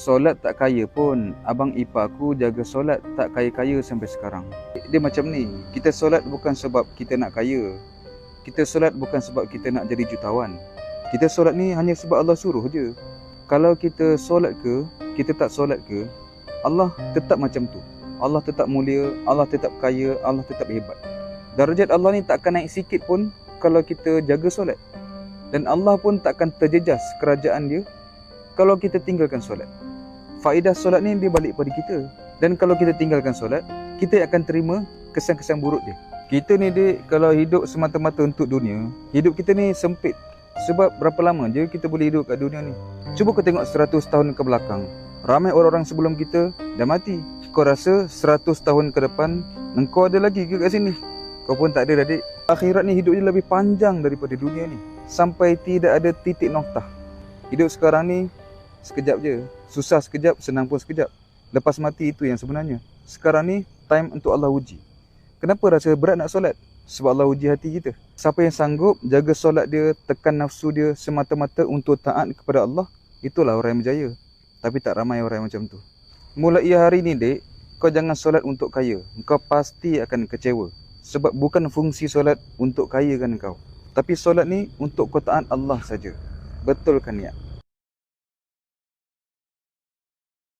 solat tak kaya pun, abang ipar aku jaga solat tak kaya-kaya sampai sekarang. Dia macam ni, kita solat bukan sebab kita nak kaya. Kita solat bukan sebab kita nak jadi jutawan. Kita solat ni hanya sebab Allah suruh je. Kalau kita solat ke, kita tak solat ke, Allah tetap macam tu. Allah tetap mulia, Allah tetap kaya, Allah tetap hebat. Darjat Allah ni takkan naik sikit pun kalau kita jaga solat. Dan Allah pun takkan terjejas kerajaan dia kalau kita tinggalkan solat. Faedah solat ni dia balik pada kita. Dan kalau kita tinggalkan solat, kita akan terima kesan-kesan buruk dia. Kita ni kalau hidup semata-mata untuk dunia, hidup kita ni sempit. Sebab berapa lama je kita boleh hidup kat dunia ni? Cuba kau tengok 100 tahun ke belakang. Ramai orang-orang sebelum kita dah mati. Kau rasa 100 tahun ke depan engkau ada lagi ke kat sini? Kau pun tak ada, adik. Akhirat ni hidup dia lebih panjang daripada dunia ni. Sampai tidak ada titik noktah. Hidup sekarang ni sekejap je. Susah sekejap, senang pun sekejap. Lepas mati itu yang sebenarnya. Sekarang ni time untuk Allah uji. Kenapa rasa berat nak solat? Sebab Allah uji hati kita. Siapa yang sanggup jaga solat dia, tekan nafsu dia semata-mata untuk taat kepada Allah, itulah orang yang berjaya. Tapi tak ramai orang macam tu. Mulai hari ni, dek, kau jangan solat untuk kaya. Kau pasti akan kecewa. Sebab bukan fungsi solat untuk kayakan kau. Tapi solat ni untuk kau taat Allah saja. Betulkan niat.